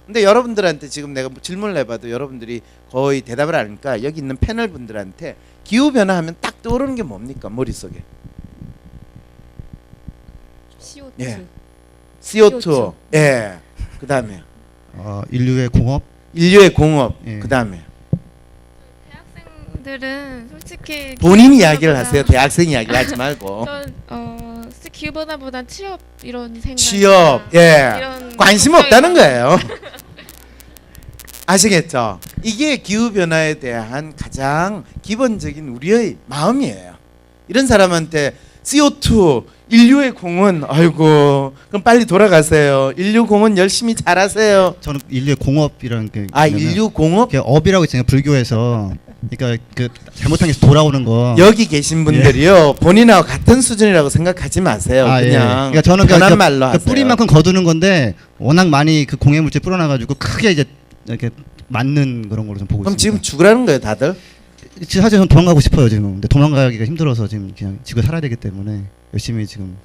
근데 여러분들한테 지금 내가 질문을 해봐도 여러분들이 거의 대답을 안 하니까 여기 있는 패널 분들한테 기후변화 하면 딱 떠오르는 게 뭡니까? 머릿속에. CO2. 예. CO2. 예. 그 다음에 인류의 공업. 인류의 공업. 예. 그 다음에 대학생들은 솔직히 본인 기후변화보다- 이야기를 하세요. 대학생 이야기를 하지 말고. 기후변화보다 취업 이런 생각. 취업. 예. 이런 관심 걱정이 없다는 많아요. 거예요. 아시겠죠? 이게 기후변화에 대한 가장 기본적인 우리의 마음이에요. 이런 사람한테 CO2, 인류의 공은 아이고 그럼 빨리 돌아가세요. 인류 공은 열심히 잘하세요. 저는 인류의 공업이라는 게 인류 공업? 업이라고 있잖아요. 불교에서. 그러니까 그 잘못한 게 돌아오는 거. 여기 계신 분들이요 본인하고 같은 수준이라고 생각하지 마세요. 예. 그냥 그러니까 저는 편한 그 말로 하세요. 뿌리만큼 거두는 건데 워낙 많이 그 공해물질 뿌려놔가지고 크게 이제 이렇게 맞는 그런 걸로 좀 보고 그럼 있습니다. 지금 죽으라는 거예요, 다들? 지금 사실 저는 도망가고 싶어요 지금. 근데 도망가기가 힘들어서 지금 그냥 지구에 살아야 되기 때문에 열심히 지금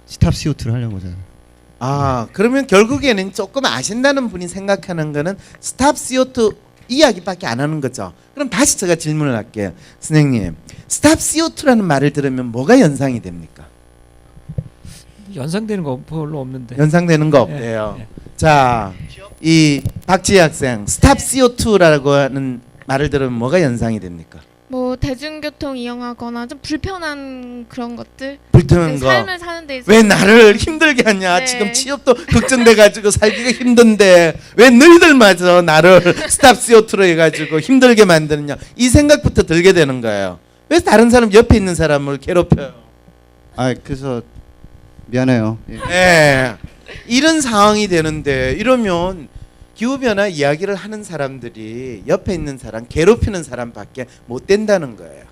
스탑 CO2를 하려고 제가. 그러면 결국에는 조금 아신다는 분이 생각하는 거는 스탑 CO2 이야기밖에 안 하는 거죠. 그럼 다시 제가 질문을 할게요. 선생님, 스탑 CO2라는 말을 들으면 뭐가 연상이 됩니까? 연상되는 거 별로 없는데. 연상되는 거 없대요. 자, 이 박지희 학생, 스탑 CO2라고 하는 말을 들으면 뭐가 연상이 됩니까? 뭐 대중교통 이용하거나 좀 불편한 그런 것들. 불편한 거. 삶을 사는 데 있어서 왜 나를 힘들게 하냐? 네. 지금 취업도 걱정돼가지고 살기가 힘든데 왜 너희들마저 나를 스탑 CO2로 해가지고 힘들게 만드느냐? 이 생각부터 들게 되는 거예요. 왜 다른 사람 옆에 있는 사람을 괴롭혀요? 그래서 미안해요. 예. 네. 이런 상황이 되는데 이러면 기후변화 이야기를 하는 사람들이 옆에 있는 사람 괴롭히는 사람밖에 못 된다는 거예요.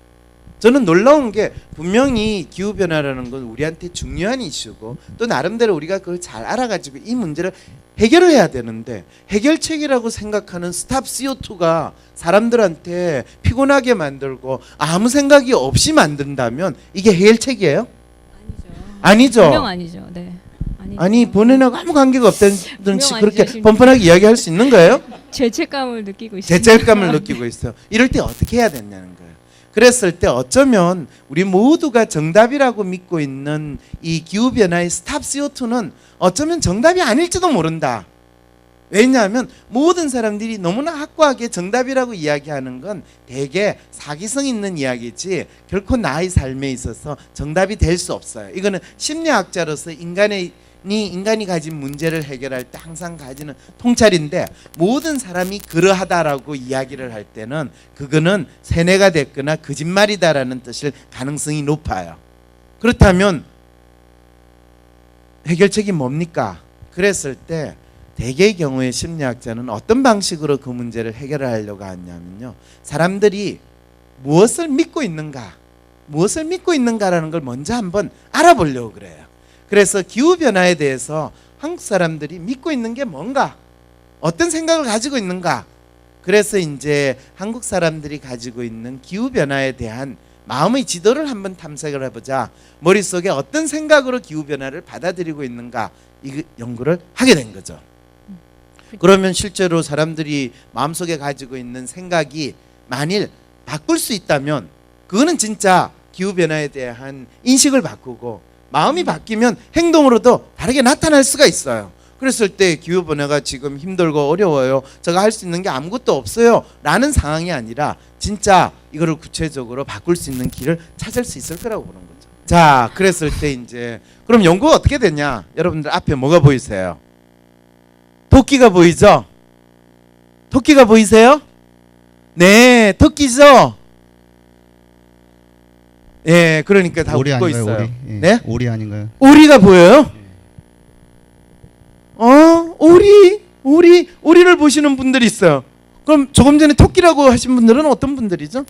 저는 놀라운 게 분명히 기후변화라는 건 우리한테 중요한 이슈고 또 나름대로 우리가 그걸 잘 알아가지고 이 문제를 해결을 해야 되는데 해결책이라고 생각하는 스탑 CO2가 사람들한테 피곤하게 만들고 아무 생각이 없이 만든다면 이게 해결책이에요? 아니죠. 분명 아니죠. 네. 아니죠. 아니 본인하고 아무 관계가 없다든지 분명 그렇게 아니죠, 뻔뻔하게 이야기할 수 있는 거예요? 죄책감을 느끼고 있습니다. 죄책감을 느끼고 있어요. 이럴 때 어떻게 해야 되냐는 거예요. 그랬을 때 어쩌면 우리 모두가 정답이라고 믿고 있는 이 기후변화의 스탑 CO2는 어쩌면 정답이 아닐지도 모른다. 왜냐하면 모든 사람들이 너무나 확고하게 정답이라고 이야기하는 건 대개 사기성 있는 이야기지 결코 나의 삶에 있어서 정답이 될 수 없어요. 이거는 심리학자로서 인간이 가진 문제를 해결할 때 항상 가지는 통찰인데 모든 사람이 그러하다라고 이야기를 할 때는 그거는 세뇌가 됐거나 거짓말이다라는 뜻일 가능성이 높아요. 그렇다면 해결책이 뭡니까? 그랬을 때 대개의 경우에 심리학자는 어떤 방식으로 그 문제를 해결을 하려고 하냐면요. 사람들이 무엇을 믿고 있는가라는 걸 먼저 한번 알아보려고 그래요. 그래서 기후변화에 대해서 한국 사람들이 믿고 있는 게 뭔가? 어떤 생각을 가지고 있는가? 그래서 이제 한국 사람들이 가지고 있는 기후변화에 대한 마음의 지도를 한번 탐색을 해보자. 머릿속에 어떤 생각으로 기후변화를 받아들이고 있는가? 이 연구를 하게 된 거죠. 그러면 실제로 사람들이 마음속에 가지고 있는 생각이 만일 바꿀 수 있다면 그거는 진짜 기후변화에 대한 인식을 바꾸고 마음이 바뀌면 행동으로도 다르게 나타날 수가 있어요. 그랬을 때 기후변화가 지금 힘들고 어려워요. 제가 할 수 있는 게 아무것도 없어요. 라는 상황이 아니라 진짜 이거를 구체적으로 바꿀 수 있는 길을 찾을 수 있을 거라고 보는 거죠. 자, 그랬을 때 이제 그럼 연구가 어떻게 되냐? 여러분들 앞에 뭐가 보이세요? 토끼가 보이죠? 토끼가 보이세요? 네, 토끼죠? 예, 그러니까 다 오리 웃고 아닌가요? 있어요. 오리? 예. 네? 오리 아닌가요? 오리가 보여요? 오리를 보시는 분들이 있어요. 그럼 조금 전에 토끼라고 하신 분들은 어떤 분들이죠?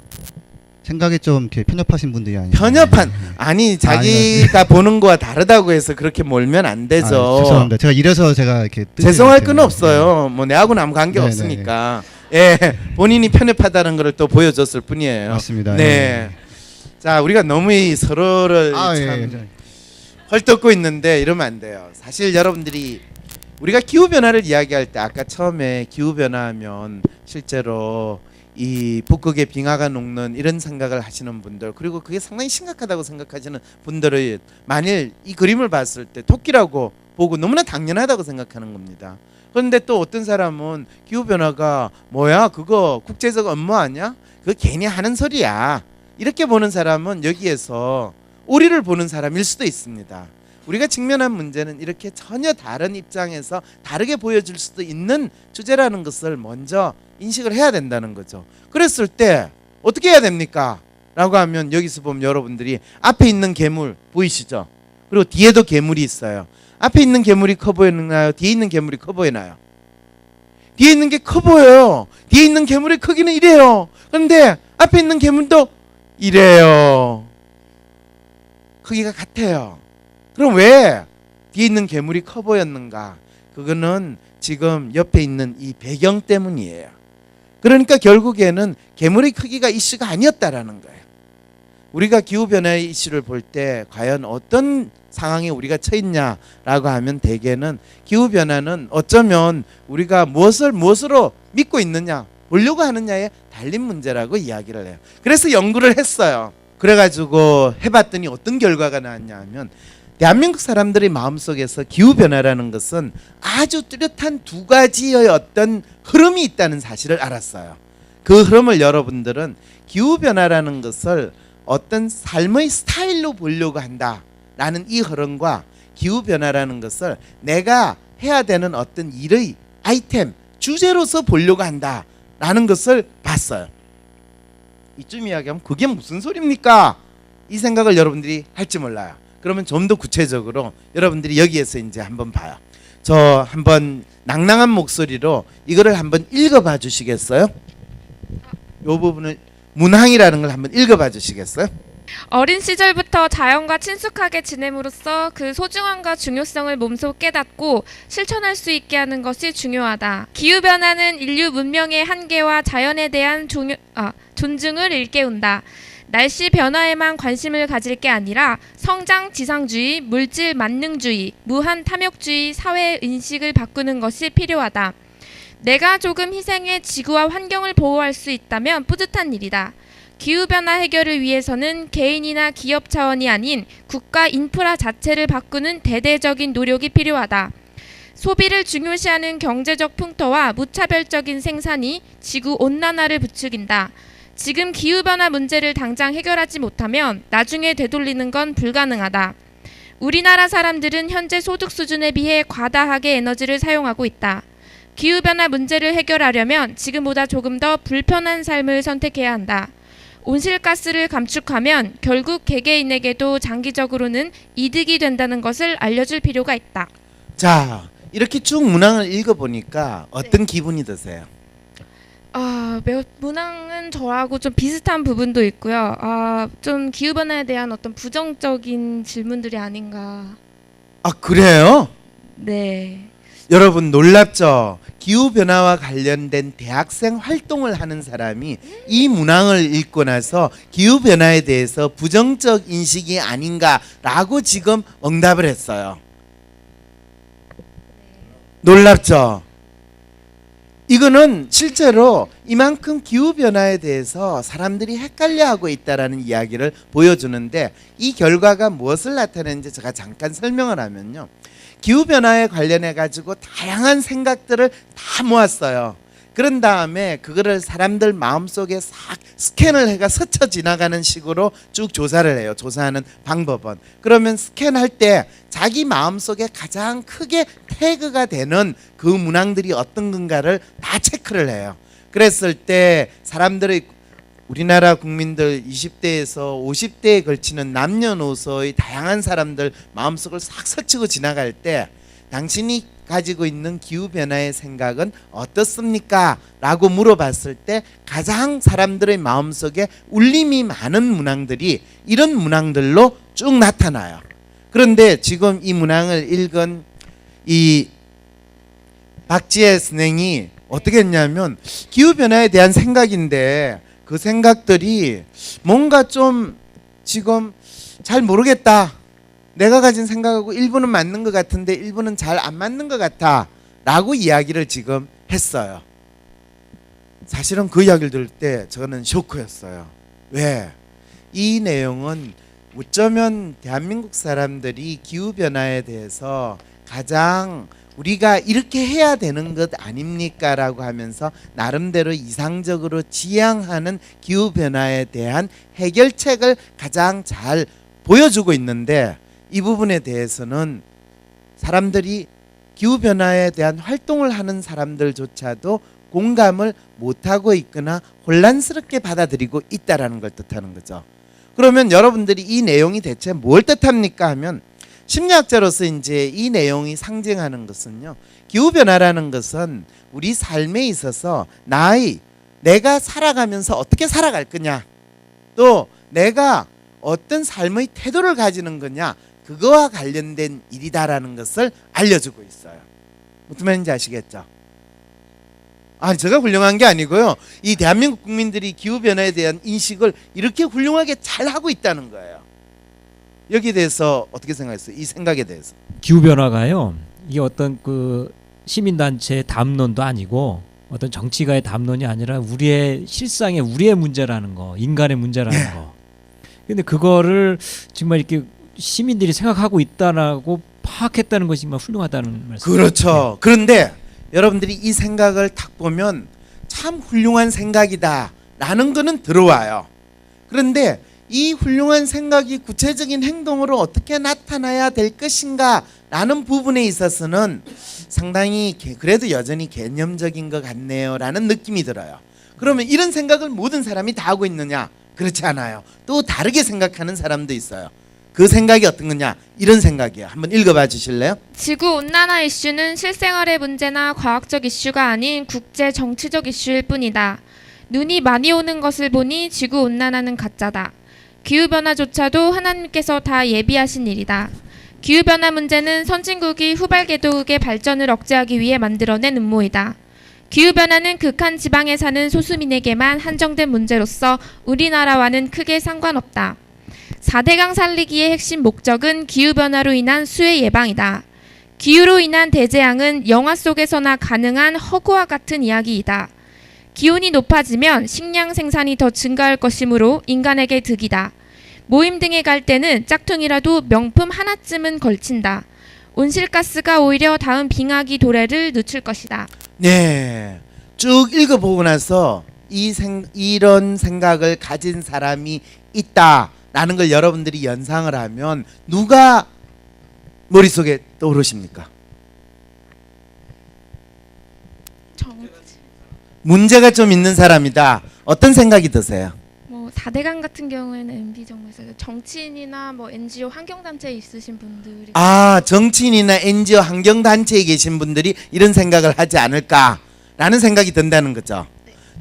생각이 좀 이렇게 편협하신 분들이 아니에요. 편협한 아니 자기가 보는 거와 다르다고 해서 그렇게 몰면 안 되죠. 죄송합니다. 제가 이래서 제가 이렇게 죄송할 건 없어요. 뭐 내하고는 아무 관계 없으니까. 예, 본인이 편협하다는 걸 또 보여줬을 뿐이에요. 맞습니다. 네. 자, 우리가 너무 이 서로를 참 헐뜯고 있는데 이러면 안 돼요. 사실 여러분들이 우리가 기후 변화를 이야기할 때 아까 처음에 기후 변화하면 실제로 이 북극의 빙하가 녹는 이런 생각을 하시는 분들, 그리고 그게 상당히 심각하다고 생각하시는 분들은 만일 이 그림을 봤을 때 토끼라고 보고 너무나 당연하다고 생각하는 겁니다. 그런데 또 어떤 사람은 기후 변화가 뭐야, 그거 국제적 업무 아니야? 그거 괜히 하는 소리야, 이렇게 보는 사람은 여기에서 오리를 보는 사람일 수도 있습니다. 우리가 직면한 문제는 이렇게 전혀 다른 입장에서 다르게 보여줄 수도 있는 주제라는 것을 먼저 인식을 해야 된다는 거죠. 그랬을 때 어떻게 해야 됩니까? 라고 하면 여기서 보면 여러분들이 앞에 있는 괴물 보이시죠? 그리고 뒤에도 괴물이 있어요. 앞에 있는 괴물이 커 보이나요? 뒤에 있는 괴물이 커 보이나요? 뒤에 있는 게 커 보여요. 뒤에 있는 괴물의 크기는 이래요. 그런데 앞에 있는 괴물도 이래요. 크기가 같아요. 그럼 왜 뒤에 있는 괴물이 커 보였는가? 그거는 지금 옆에 있는 이 배경 때문이에요. 그러니까 결국에는 괴물의 크기가 이슈가 아니었다라는 거예요. 우리가 기후변화의 이슈를 볼 때 과연 어떤 상황에 우리가 처했냐라고 하면 대개는 기후변화는 어쩌면 우리가 무엇으로 믿고 있느냐, 보려고 하느냐에 달린 문제라고 이야기를 해요. 그래서 연구를 했어요. 그래가지고 해봤더니 어떤 결과가 나왔냐 하면 대한민국 사람들의 마음속에서 기후변화라는 것은 아주 뚜렷한 두 가지의 어떤 흐름이 있다는 사실을 알았어요. 그 흐름을 여러분들은 기후변화라는 것을 어떤 삶의 스타일로 보려고 한다라는 이 흐름과 기후변화라는 것을 내가 해야 되는 어떤 일의 아이템, 주제로서 보려고 한다라는 것을 봤어요. 이쯤 이야기하면 그게 무슨 소리입니까? 이 생각을 여러분들이 할지 몰라요. 그러면 좀 더 구체적으로 여러분들이 여기에서 이제 한번 봐요. 저 한번 낭낭한 목소리로 이거를 한번 읽어봐 주시겠어요? 이 부분을 문항이라는 걸 한번 읽어봐 주시겠어요? 어린 시절부터 자연과 친숙하게 지냄으로써 그 소중함과 중요성을 몸소 깨닫고 실천할 수 있게 하는 것이 중요하다. 기후변화는 인류 문명의 한계와 자연에 대한 존중을 일깨운다. 날씨 변화에만 관심을 가질 게 아니라 성장 지상주의, 물질 만능주의, 무한 탐욕주의 사회 인식을 바꾸는 것이 필요하다. 내가 조금 희생해 지구와 환경을 보호할 수 있다면 뿌듯한 일이다. 기후변화 해결을 위해서는 개인이나 기업 차원이 아닌 국가 인프라 자체를 바꾸는 대대적인 노력이 필요하다. 소비를 중요시하는 경제적 풍토와 무차별적인 생산이 지구 온난화를 부추긴다. 지금 기후변화 문제를 당장 해결하지 못하면 나중에 되돌리는 건 불가능하다. 우리나라 사람들은 현재 소득 수준에 비해 과다하게 에너지를 사용하고 있다. 기후변화 문제를 해결하려면 지금보다 조금 더 불편한 삶을 선택해야 한다. 온실가스를 감축하면 결국 개개인에게도 장기적으로는 이득이 된다는 것을 알려줄 필요가 있다. 자, 이렇게 쭉 문항을 읽어보니까 어떤 기분이 드세요? 문항은 저하고 좀 비슷한 부분도 있고요. 좀 기후변화에 대한 어떤 부정적인 질문들이 아닌가. 아, 그래요? 네. 여러분 놀랍죠? 기후변화와 관련된 대학생 활동을 하는 사람이 이 문항을 읽고 나서 기후변화에 대해서 부정적 인식이 아닌가라고 지금 응답을 했어요. 놀랍죠? 이거는 실제로 이만큼 기후변화에 대해서 사람들이 헷갈려하고 있다는 이야기를 보여주는데, 이 결과가 무엇을 나타내는지 제가 잠깐 설명을 하면요, 기후변화에 관련해 가지고 다양한 생각들을 다 모았어요. 그런 다음에 그거를 사람들 마음속에 싹 스캔을 해가 스쳐 지나가는 식으로 쭉 조사를 해요. 조사하는 방법은. 그러면 스캔할 때 자기 마음속에 가장 크게 태그가 되는 그 문항들이 어떤 건가를 다 체크를 해요. 그랬을 때 사람들의, 우리나라 국민들 20대에서 50대에 걸치는 남녀노소의 다양한 사람들 마음속을 싹 스치고 지나갈 때 당신이 가지고 있는 기후변화의 생각은 어떻습니까? 라고 물어봤을 때 가장 사람들의 마음속에 울림이 많은 문항들이 이런 문항들로 쭉 나타나요. 그런데 지금 이 문항을 읽은 이 박지혜 선생이 어떻게 했냐면, 기후변화에 대한 생각인데 그 생각들이 뭔가 좀 지금 잘 모르겠다, 내가 가진 생각하고 일부는 맞는 것 같은데 일부는 잘 안 맞는 것 같아 라고 이야기를 지금 했어요. 사실은 그 이야기를 들을 때 저는 쇼크였어요. 왜? 이 내용은 어쩌면 대한민국 사람들이 기후변화에 대해서 가장 우리가 이렇게 해야 되는 것 아닙니까? 라고 하면서 나름대로 이상적으로 지향하는 기후변화에 대한 해결책을 가장 잘 보여주고 있는데 이 부분에 대해서는 사람들이 기후변화에 대한 활동을 하는 사람들조차도 공감을 못하고 있거나 혼란스럽게 받아들이고 있다라는 걸 뜻하는 거죠. 그러면 여러분들이 이 내용이 대체 뭘 뜻합니까 하면 심리학자로서 이제 이 내용이 상징하는 것은요. 기후변화라는 것은 우리 삶에 있어서 내가 살아가면서 어떻게 살아갈 거냐, 또 내가 어떤 삶의 태도를 가지는 거냐, 그거와 관련된 일이다라는 것을 알려주고 있어요. 무슨 말인지 아시겠죠? 아니, 제가 훌륭한 게 아니고요. 이 대한민국 국민들이 기후변화에 대한 인식을 이렇게 훌륭하게 잘 하고 있다는 거예요. 여기에 대해서 어떻게 생각했어요? 이 생각에 대해서. 기후 변화가요. 이게 어떤 그 시민단체의 담론도 아니고 어떤 정치가의 담론이 아니라 우리의 실상의 우리의 문제라는 거, 인간의 문제라는 예. 거. 근데 그거를 정말 이렇게 시민들이 생각하고 있다라고 파악했다는 것이 정말 훌륭하다는 말씀. 그렇죠. 그런데 여러분들이 이 생각을 딱 보면 참 훌륭한 생각이다라는 거는 들어와요. 그런데 이 훌륭한 생각이 구체적인 행동으로 어떻게 나타나야 될 것인가 라는 부분에 있어서는 상당히 그래도 여전히 개념적인 것 같네요 라는 느낌이 들어요. 그러면 이런 생각을 모든 사람이 다 하고 있느냐? 그렇지 않아요. 또 다르게 생각하는 사람도 있어요. 그 생각이 어떤 거냐? 이런 생각이에요. 한번 읽어봐 주실래요? 지구온난화 이슈는 실생활의 문제나 과학적 이슈가 아닌 국제 정치적 이슈일 뿐이다. 눈이 많이 오는 것을 보니 지구온난화는 가짜다. 기후변화조차도 하나님께서 다 예비하신 일이다. 기후변화 문제는 선진국이 후발개도국의 발전을 억제하기 위해 만들어낸 음모이다. 기후변화는 극한 지방에 사는 소수민에게만 한정된 문제로서 우리나라와는 크게 상관없다. 4대강 살리기의 핵심 목적은 기후변화로 인한 수해 예방이다. 기후로 인한 대재앙은 영화 속에서나 가능한 허구와 같은 이야기이다. 기온이 높아지면 식량 생산이 더 증가할 것이므로 인간에게 득이다. 모임 등에 갈 때는 짝퉁이라도 명품 하나쯤은 걸친다. 온실가스가 오히려 다음 빙하기 도래를 늦출 것이다. 네, 쭉 읽어보고 나서 이런 생각을 가진 사람이 있다라는 걸 여러분들이 연상을 하면 누가 머릿속에 떠오르십니까? 문제가 좀 있는 사람이다. 어떤 생각이 드세요? 뭐 4대강 같은 경우에는 MB 정부에서 정치인이나 뭐 NGO 환경단체에 있으신 분들이 정치인이나 NGO 환경단체에 계신 분들이 이런 생각을 하지 않을까라는 생각이 든다는 거죠.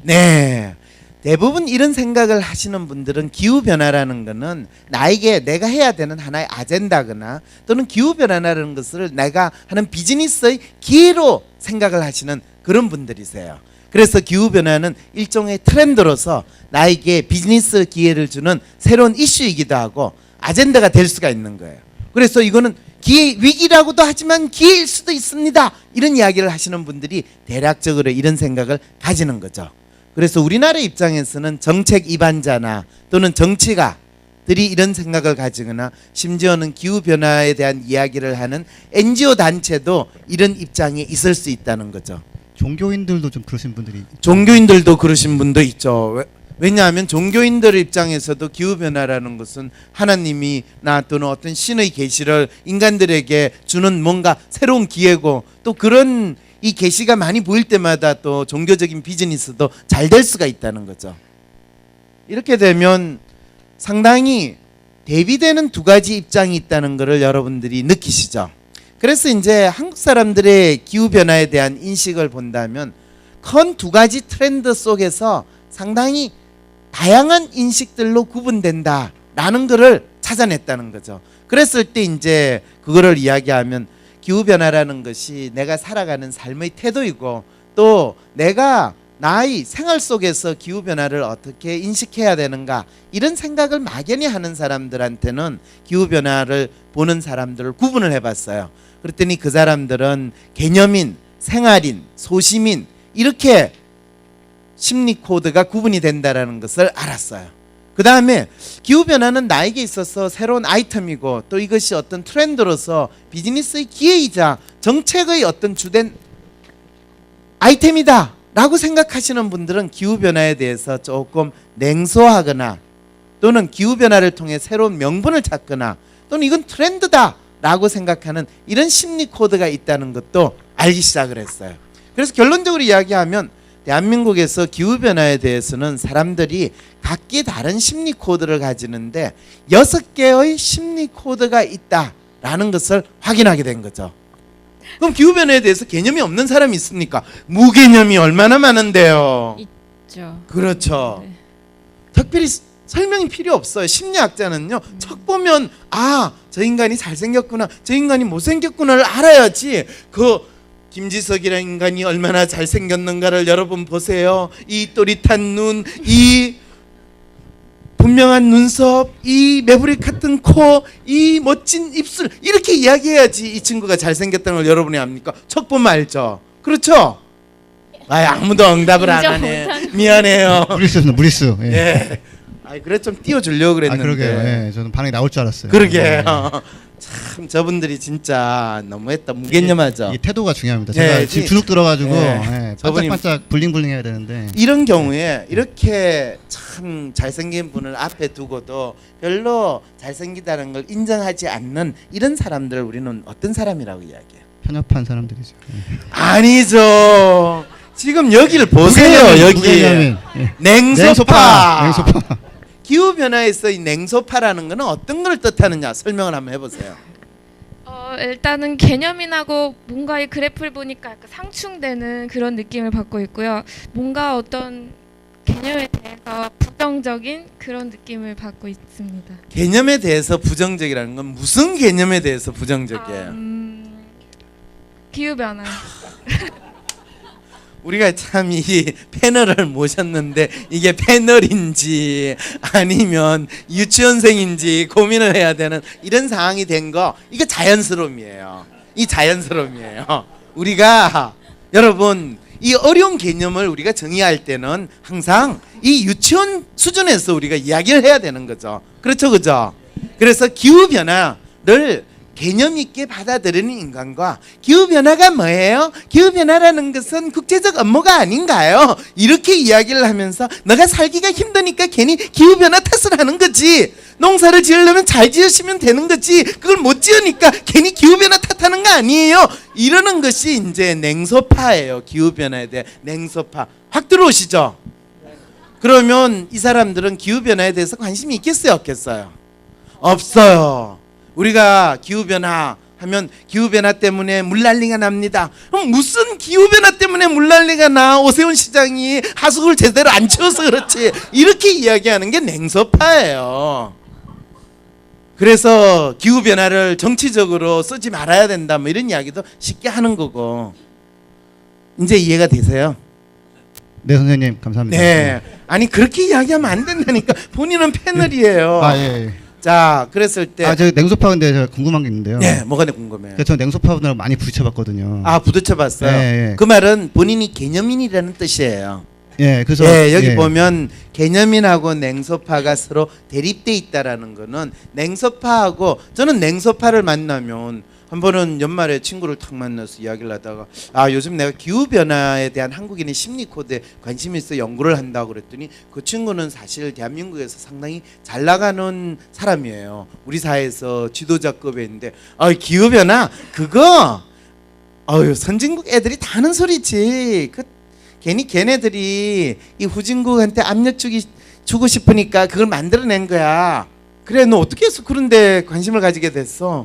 네. 대부분 이런 생각을 하시는 분들은 기후변화라는 것은 나에게 내가 해야 되는 하나의 아젠다거나 또는 기후변화라는 것을 내가 하는 비즈니스의 기회로 생각을 하시는 그런 분들이세요. 그래서 기후변화는 일종의 트렌드로서 나에게 비즈니스 기회를 주는 새로운 이슈이기도 하고 아젠다가 될 수가 있는 거예요. 그래서 이거는 위기라고도 하지만 기회일 수도 있습니다. 이런 이야기를 하시는 분들이 대략적으로 이런 생각을 가지는 거죠. 그래서 우리나라 입장에서는 정책 입안자나 또는 정치가들이 이런 생각을 가지거나 심지어는 기후변화에 대한 이야기를 하는 NGO 단체도 이런 입장에 있을 수 있다는 거죠. 종교인들도 좀 그러신 분들이 종교인들도 그러신 분도 있죠. 왜냐하면 종교인들 입장에서도 기후변화라는 것은 하나님이나 또는 어떤 신의 계시를 인간들에게 주는 뭔가 새로운 기회고 또 그런 이 계시가 많이 보일 때마다 또 종교적인 비즈니스도 잘 될 수가 있다는 거죠. 이렇게 되면 상당히 대비되는 두 가지 입장이 있다는 것을 여러분들이 느끼시죠. 그래서 이제 한국 사람들의 기후변화에 대한 인식을 본다면 큰 두 가지 트렌드 속에서 상당히 다양한 인식들로 구분된다라는 것을 찾아냈다는 거죠. 그랬을 때 이제 그거를 이야기하면 기후변화라는 것이 내가 살아가는 삶의 태도이고 또 내가 나의 생활 속에서 기후 변화를 어떻게 인식해야 되는가 이런 생각을 막연히 하는 사람들한테는 기후 변화를 보는 사람들을 구분을 해봤어요. 그랬더니 그 사람들은 개념인, 생활인, 소심인 이렇게 심리 코드가 구분이 된다라는 것을 알았어요. 그 다음에 기후변화는 나에게 있어서 새로운 아이템이고 또 이것이 어떤 트렌드로서 비즈니스의 기회이자 정책의 어떤 주된 아이템이다 라고 생각하시는 분들은 기후변화에 대해서 조금 냉소하거나 또는 기후변화를 통해 새로운 명분을 찾거나 또는 이건 트렌드다 라고 생각하는 이런 심리 코드가 있다는 것도 알기 시작을 했어요. 그래서 결론적으로 이야기하면 대한민국에서 기후변화에 대해서는 사람들이 각기 다른 심리 코드를 가지는데 6개의 심리 코드가 있다라는 것을 확인하게 된 거죠. 그럼 기후변화에 대해서 개념이 없는 사람이 있습니까? 무개념이 얼마나 많은데요. 있죠. 그렇죠. 네. 특별히 설명이 필요 없어요. 심리학자는요. 척 보면 저 인간이 잘생겼구나 저 인간이 못생겼구나를 알아야지 그 김지석이라는 인간이 얼마나 잘생겼는가를 여러분 보세요. 이 또릿한 눈, 이 분명한 눈썹, 이 매부리 같은 코, 이 멋진 입술 이렇게 이야기해야지 이 친구가 잘생겼다는 걸 여러분이 압니까? 척 보면 알죠. 그렇죠? 아무도 응답을 안 인정 하네. 못하는 미안해요. 무리수. 예. 예. 그래 좀 띄워주려고 그랬는데. 그러게요. 예. 저는 반응이 나올 줄 알았어요. 그러게. 예. 참 저분들이 진짜 너무했다. 무개념하죠. 이 태도가 중요합니다. 예, 제가 지금 주눅 들어가지고 예. 저분이- 반짝반짝 블링블링 해야 되는데 이런 경우에 이렇게 참 잘생긴 분을 앞에 두고도 별로 잘생기다는 걸 인정하지 않는 이런 사람들을 우리는 어떤 사람이라고 이야기해요? 편협한 사람들이죠. 예. 아니죠. 지금 여기를 보세요. 여기 무개념인. 예. 냉소파. 냉소파. 기후 변화에서 이 냉소파라는 것은 어떤 걸 뜻하느냐 설명을 한번 해보세요. 일단은 개념인하고 뭔가의 그래프를 보니까 약간 상충되는 그런 느낌을 받고 있고요. 뭔가 어떤 개념에 대해서 부정적인 그런 느낌을 받고 있습니다. 개념에 대해서 부정적이라는 건 무슨 개념에 대해서 부정적이에요? 기후 변화. 우리가 참 이 패널을 모셨는데 이게 패널인지 아니면 유치원생인지 고민을 해야 되는 이런 상황이 된 거 이거 자연스러움이에요. 이 자연스러움이에요. 우리가 여러분 이 어려운 개념을 우리가 정의할 때는 항상 이 유치원 수준에서 우리가 이야기를 해야 되는 거죠. 그렇죠, 그죠? 그래서 기후 변화를 개념 있게 받아들이는 인간과 기후변화가 뭐예요? 기후변화라는 것은 국제적 업무가 아닌가요? 이렇게 이야기를 하면서 너가 살기가 힘드니까 괜히 기후변화 탓을 하는 거지. 농사를 지으려면 잘 지으시면 되는 거지. 그걸 못 지으니까 괜히 기후변화 탓하는 거 아니에요. 이러는 것이 이제 냉소파예요. 기후변화에 대해 냉소파. 확 들어오시죠? 그러면 이 사람들은 기후변화에 대해서 관심이 있겠어요? 없겠어요? 없어요. 우리가 기후변화 하면 기후변화 때문에 물난리가 납니다. 그럼 무슨 기후변화 때문에 물난리가 나? 오세훈 시장이 하수구를 제대로 안 치워서 그렇지. 이렇게 이야기하는 게 냉소파예요. 그래서 기후변화를 정치적으로 쓰지 말아야 된다 뭐 이런 이야기도 쉽게 하는 거고. 이제 이해가 되세요? 네 선생님 감사합니다. 네. 아니 그렇게 이야기하면 안 된다니까. 본인은 패널이에요. 예. 자, 그랬을 때 저 냉소파 근데 제가 궁금한 게 있는데요. 네, 뭐가 궁금해요. 저 냉소파 분하고 많이 부딪혀봤거든요. 부딪혀봤어요. 예. 그 말은 본인이 개념인이라는 뜻이에요. 예, 그래서 여기 보면 개념인하고 냉소파가 서로 대립돼 있다라는 거는 냉소파하고 저는 냉소파를 만나면 한 번은 연말에 친구를 탁 만나서 이야기를 하다가 요즘 내가 기후변화에 대한 한국인의 심리 코드에 관심이 있어 연구를 한다고 그랬더니 그 친구는 사실 대한민국에서 상당히 잘 나가는 사람이에요. 우리 사회에서 지도자급인데 기후변화 그거 선진국 애들이 다 하는 소리지. 괜히 걔네들이 이 후진국한테 압력 주고 싶으니까 그걸 만들어낸 거야. 그래 너 어떻게 해서 그런데 관심을 가지게 됐어?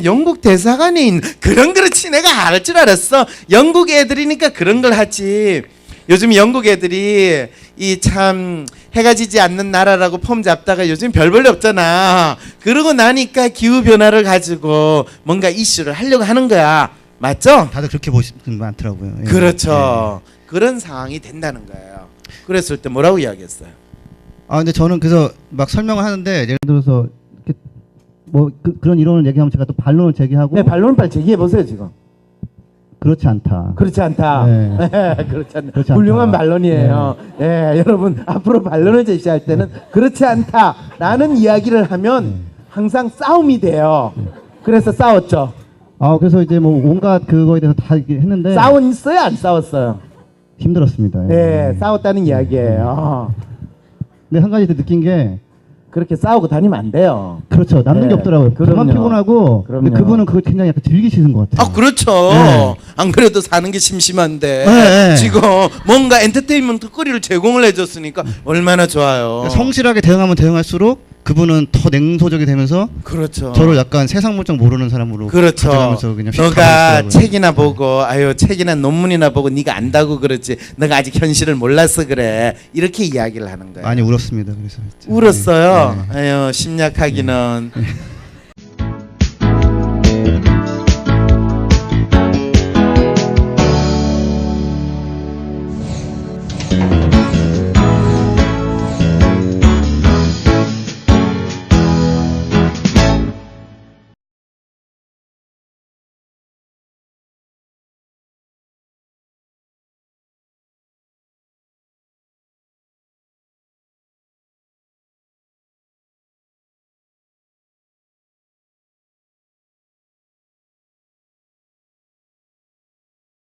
영국 대사관인 그렇지 내가 알 줄 알았어. 영국 애들이니까 그런 걸 하지. 요즘 영국 애들이 이 참 해가 지지 않는 나라라고 폼 잡다가 요즘 별 볼 일 없잖아. 그러고 나니까 기후 변화를 가지고 뭔가 이슈를 하려고 하는 거야. 맞죠? 다들 그렇게 보시는 분 많더라고요. 예. 그렇죠. 그런 상황이 된다는 거예요. 그랬을 때 뭐라고 이야기했어요? 아 근데 저는 그래서 막 설명을 하는데 예를 들어서 이렇게 뭐 그런 이론을 얘기하면 제가 또 반론을 제기하고 네, 반론을 빨리 제기해 보세요 지금. 그렇지 않다. 그렇지 않다. 네. 그렇지 않다. 그렇지 훌륭한 않다. 반론이에요. 예, 여러분 앞으로 반론을 제시할 때는 그렇지 않다라는 이야기를 하면 항상 싸움이 돼요. 그래서 싸웠죠. 아 그래서 이제 뭐 온갖 그거에 대해서 다 이렇게 했는데 싸웠어요, 안 싸웠어요? 힘들었습니다. 네, 싸웠다는 이야기예요. 근데 한 가지 더 느낀 게 그렇게 싸우고 다니면 안 돼요. 그렇죠. 남는 네, 게 없더라고요. 그만 그럼요. 피곤하고 근데 그럼요. 그분은 그걸 굉장히 약간 즐기시는 것 같아요. 아 그렇죠. 네. 안 그래도 사는 게 심심한데 네, 네. 지금 뭔가 엔터테인먼트 거리를 제공을 해줬으니까 얼마나 좋아요. 그러니까 성실하게 대응하면 대응할수록 그분은 더 냉소적이 되면서 그렇죠. 저를 약간 세상 물정 모르는 사람으로 그렇죠. 가져가면서 그냥 휙 너가 가버리시더라고요. 책이나 보고 아유 책이나 논문이나 보고 네가 안다고 그렇지 너가 아직 현실을 몰라서 그래 이렇게 이야기를 하는 거예요. 많이 울었습니다. 그래서 울었어요. 네. 아유 심약하기는